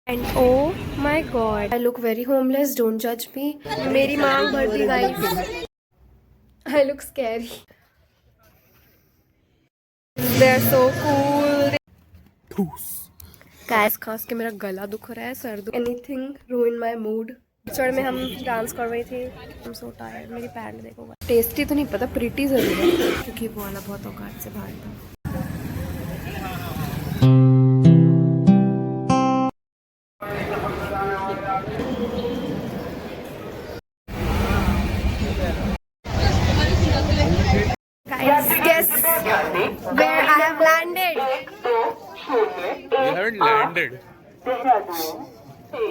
And oh my god, I look very homeless, don't judge me. मेरी मांग भर दी guys. I look scary. They're so cool. Guys, खास के मेरा गला दुख रहा है, सर दुख. Anything ruin my mood. चढ़ में हम डांस कर रहे थे. I'm so tired. मेरी पैंट देखो. टेस्टी तो नहीं पता, प्रिटी जरूर है क्योंकि वो वाला बहुत औकात से बाहर था. Guys, guess where I have landed. You haven't landed.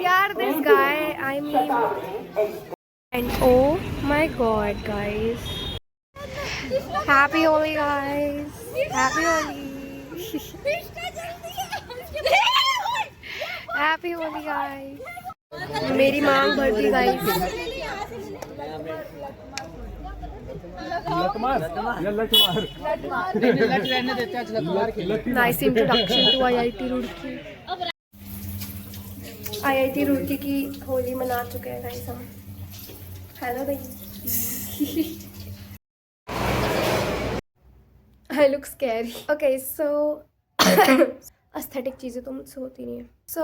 Yaar, this guy, I mean, and oh my god, guys. Happy Holi, guys. Happy Holi. Happy Holi, guys. मेरी मांग भर दी guys. Nice introduction to IIT Roorkee. IIT Roorkee की होली मना चुके हैं guys हम. Hello guys. I look scary. Okay, so aesthetic चीज़ें तो मुझसे होती नहीं है. So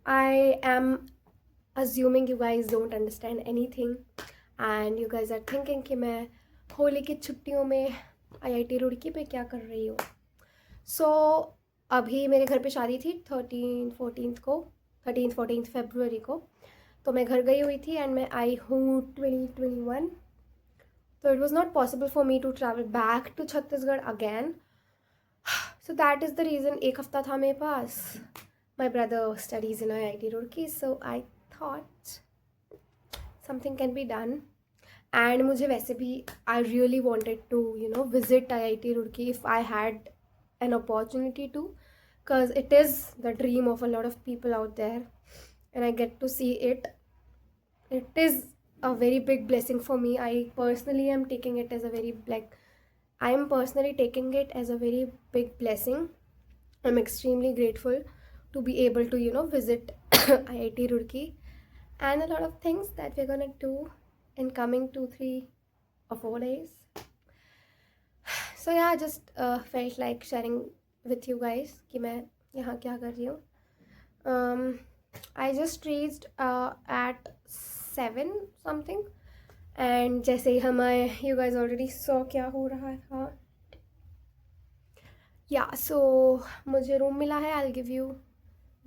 I am assuming you guys don't understand anything and you guys are thinking कि मैं होली की छुट्टियों में IIT रुड़की पे क्या कर रही हूँ. So अभी मेरे घर पे शादी थी 13th फरवरी को. तो मैं घर गई हुई थी एंड मैं आई हूँ 2021. तो it was not possible for me to travel back to Chhattisgarh again. So that is the reason. एक हफ्ता था मेरे पास. My brother studies in IIT Roorkee, so I thought something can be done. And मुझे वैसे भी I really wanted to visit IIT Roorkee if I had an opportunity to, because it is the dream of a lot of people out there, and I get to see it. It is a very big blessing for me. I personally am taking it as a very I am personally taking it as a very big blessing. I'm extremely grateful to be able to visit IIT Roorkee and a lot of things that we're gonna do in coming 2-3 or 4 days. So yeah, I just felt like sharing with you guys कि मैं यहाँ क्या कर रही हूँ. I just reached at 7 something and जैसे ही हमारे you guys already saw क्या हो रहा था. Yeah, so मुझे रूम मिला है. I'll give you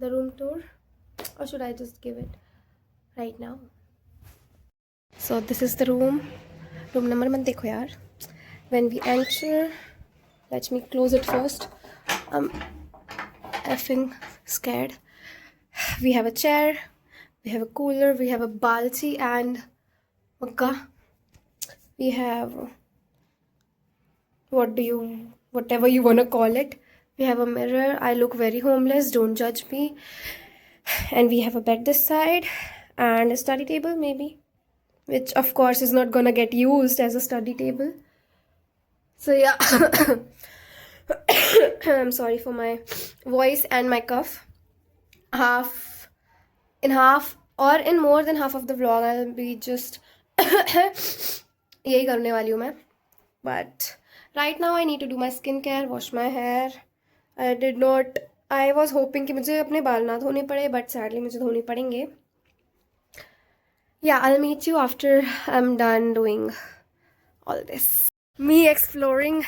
the room tour, or should I just give it right now? So this is the room number मत देखो यार. When we enter, let me close it first. I'm effing scared. We have a chair, we have a cooler, we have a balti and magga. We have whatever you wanna call it. We have a mirror. I look very homeless, don't judge me. And we have a bed this side and a study table maybe, which of course is not gonna get used as a study table. So yeah. I'm sorry for my voice and my cough. Half or in more than half of the vlog I'll be just यही करने वाली हूँ मैं. But right now I need to do my skincare, wash my hair. I was hoping कि मुझे अपने बाल ना धोने पड़े, but sadly मुझे धोने पड़ेंगे. Yeah, I'll meet you after I'm done doing all this. Me exploring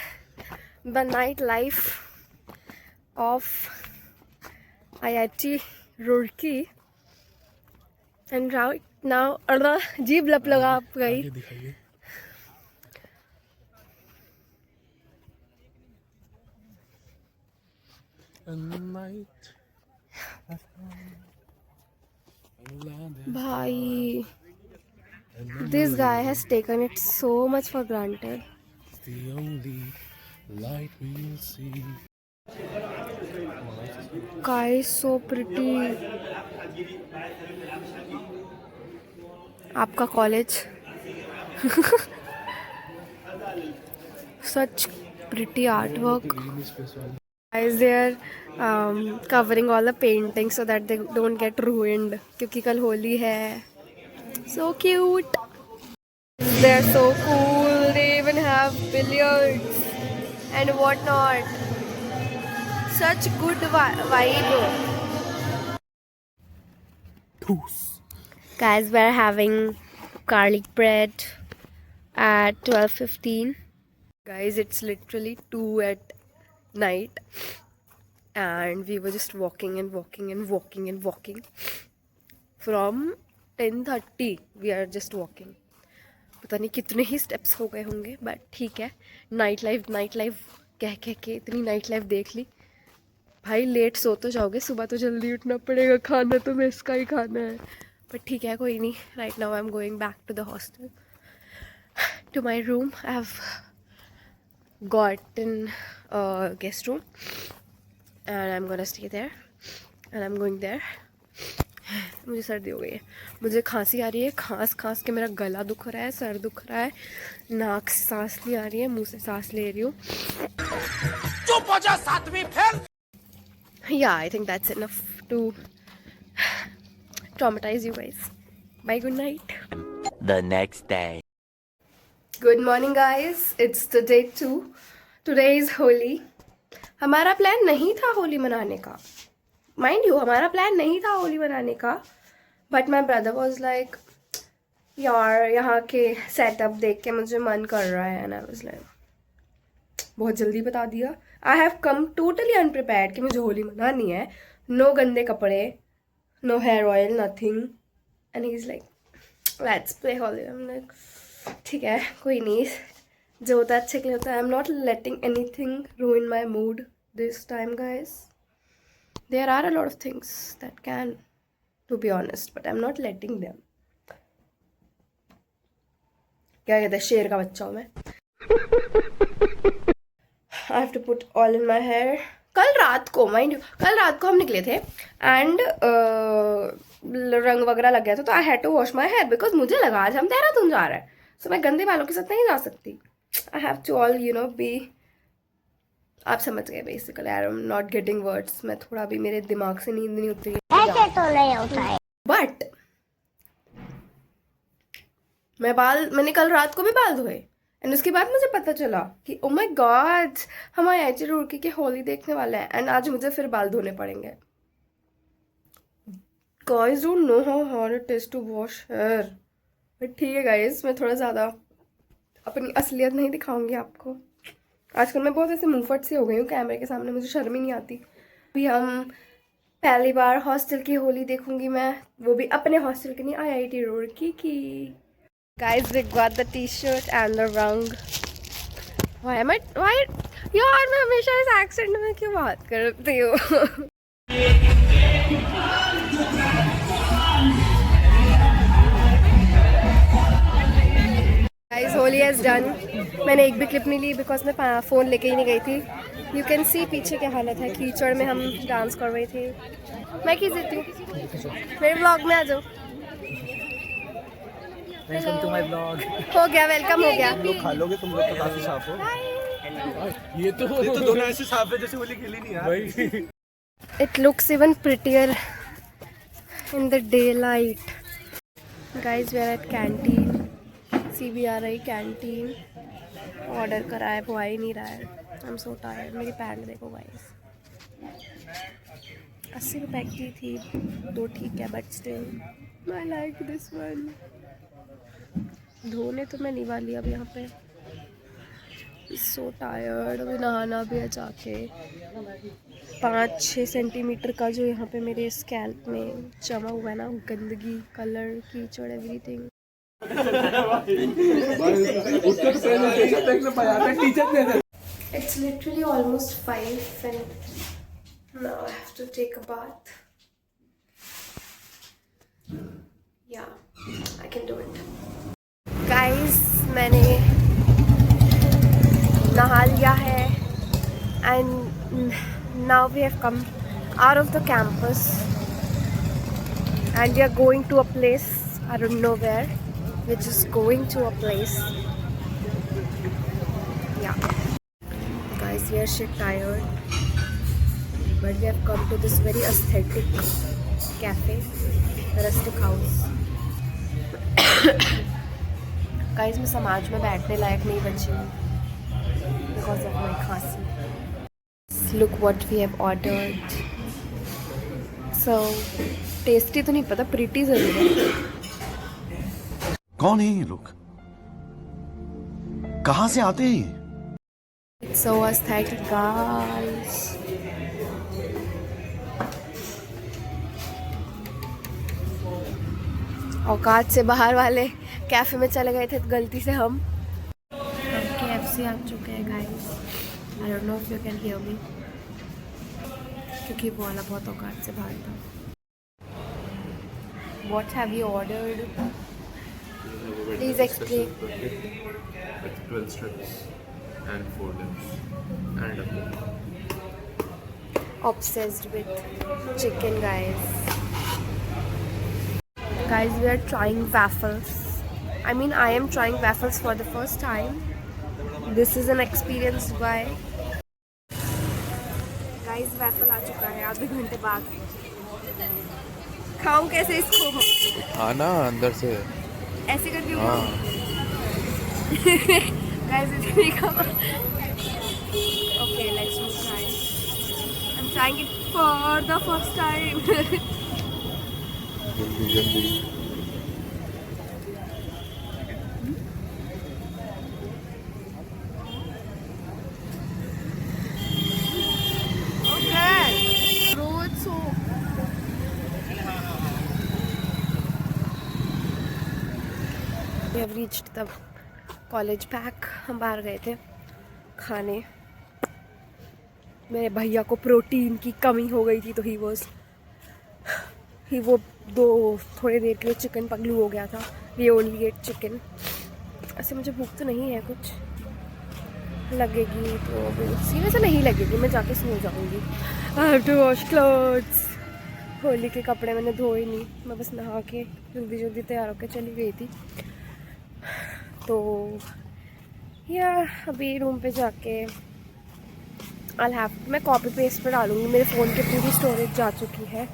the nightlife of IIT Roorkee. And right now, जीभ लप लगा गई. दिखाइए. Bhai, this guy has taken it so much for granted. The only light we'll see. Guys, so pretty. आपका college. Such pretty artwork. Guys, they are covering all the paintings so that they don't get ruined. क्योंकि कल होली है. So cute. They're so cool. They even have billiards and whatnot. Such good vibe. Guys, we're having garlic bread at 12:15. Guys, it's literally 2 at night and we were just walking and walking and walking and walking from 10:30. We are just walking. पता नहीं कितने ही steps हो गए होंगे, but ठीक है. Night life कह के इतनी नाइट लाइफ देख ली. भाई लेट सो तो जाओगे, सुबह तो जल्दी उठना पड़ेगा, खाना तो मेस का ही खाना है. बट ठीक है, कोई नहीं. Right now I am going back to the hostel, to my room. I have gotten a guest room and I'm gonna stay there and I'm going there. मुझे सर्दी हो गई है, मुझे खांसी आ रही है. खांस के मेरा गला दुख रहा है, सर दुख रहा है, नाक से सांस नहीं आ रही है, मुंह से सांस ले रही हूँ. चुप हो जा, सातवीं fail. Yeah, I think that's enough to traumatize you guys. Bye, good night. The next day. Good morning guys, it's the day 2. Today is Holi. हमारा प्लान नहीं था होली मनाने का, माइंड यू, हमारा प्लान नहीं था होली मनाने का. But my brother was like, यार यहाँ के सेटअप देख के मुझे मन कर रहा है. एंड आई वाज लाइक, बहुत जल्दी बता दिया. आई हैव कम टोटली अनप्रिपेयर्ड कि मुझे होली मनानी है. नो गंदे कपड़े, no hair oil, nothing. And he is like, let's play Holi. I am like, ठीक है, कोई नहीं, जो होता है अच्छे के लिए होता है. I am not letting anything ruin my mood this time guys. There are a lot of things that can, to be honest, but I am not letting them. क्या कहते हैं, शेर का बच्चा हूँ मैं. I have to put all in my hair. कल रात को, माइंड यू, कल रात को हम निकले थे एंड रंग वगैरह लग गया था, तो I had to wash my hair because मुझे लगा आज हम देहरादून जा रहे हैं. सो मैं गंदे बालों के साथ नहीं जा सकती. I have to all be, आप समझ गए basically. I am not getting words. मैं थोड़ा भी, मेरे दिमाग से नींद नहीं उतरी. ऐसे तो नहीं होता है. बट मैंने कल रात को भी बाल धोए एंड उसके बाद मुझे पता चला कि ओ माय गॉड, हम IIT रुड़की के होली देखने वाले हैं एंड आज मुझे फिर बाल धोने पड़ेंगे. Guys don't know how hard it is to wash hair. But ठीक है गाइस, मैं थोड़ा ज़्यादा अपनी असलियत नहीं दिखाऊंगी आपको. आजकल मैं बहुत ऐसे मुंहफट सी हो गई हूँ कैमरे के सामने, मुझे शर्म ही नहीं आती. अभी हम पहली बार हॉस्टल की होली देखूंगी मैं, वो भी अपने हॉस्टल की नहीं, IIT रुड़की की. Guys, we got the t-shirt and the rung. Why यार मैं हमेशा इस एक्सेंट में क्यों बात करती हूँ. Guys, Holi is done. मैंने एक भी क्लिप नहीं ली बिकॉज मैं फ़ोन लेके ही नहीं गई थी. यू कैन सी पीछे क्या हालत है, कीचड़ में हम डांस कर रहे थे. मैं किस देती हूँ, मेरे व्लॉग में आ जाओ. Welcome to my blog. हो गया, वेलकम हो गया. तुम लोग खा लोगे, तुम लोग तो काफी साफ हो. ये तो दोनों ऐसे साफ है जैसे होली खेली नहीं यार. भाई It looks even prettier in the daylight. Guys, we are at canteen. CBRI canteen. Order करा है, वो आ ही नहीं रहा है. I'm so tired. मेरी पैंट देखो गाइस, 80 रुपए की थी. 2 ठीक है but still I like this one. धोने तो मैं नहीं वाली अब यहाँ पे. So tired. अभी नहाना भी है जाके. 5-6 सेंटीमीटर का जो यहाँ पे मेरे स्कैल्प में जमा हुआ है ना, गंदगी, कलर, कीचड़, everything. It's literally almost 5 and now I have to take a bath. Yeah, I can do it. Guys, मैंने नहा लिया है and now we have come out of the campus and we are going to a place, I don't know where, we're just going to a place. Yeah guys, we are shit tired. but we have come to this very aesthetic cafe, Rustic House. Guys मैं समाज में बैठने लायक नहीं बची हूँ because of my खांसी. Look what we have ordered. So tasty तो नहीं पता, प्रीटी ज़रूर है. कौन है ये लोग? कहाँ से आते हैं? It's so aesthetic, guys. औकात से बाहर वाले कैफे में चले गए थे गलती से हम. KFC आ चुके हैं guys. I don't know if you can hear me क्योंकि वो वाला बहुत औकात से बाहर था. What have you ordered? Please explain. With 12 strips and 4 dips and a coke. Obsessed with chicken, guys. Guys, we are trying waffles. I mean, I am trying waffles for the first time. This is an experience by. Guys, waffle आ चुका है आधे घंटे बाद. खाऊं कैसे इसको? आना अंदर से. ऐसे करके हाँ. Guys, it's really come. Okay, let's try. I'm trying it for the first time. जल्दी जल्दी. Okay. Bro, it's so. We have reached the college back. हम बाहर गए थे खाने. मेरे भैया को प्रोटीन की कमी हो गई थी तो वो थोड़ी देर के लिए चिकन पगलू हो गया था. We only ate chicken. ऐसे मुझे भूख तो नहीं है, कुछ लगेगी तो सीने से नहीं लगेगी, मैं जाके सो जाऊंगी. I have to wash clothes. Holi के कपड़े मैंने धोए नहीं, मैं बस नहा के जल्दी जल्दी तैयार होकर चली गई थी. तो अभी रूम पे जाके मैं कॉपी पेस्ट पर डालूँगी. मेरे फ़ोन की पूरी स्टोरेज जा चुकी है.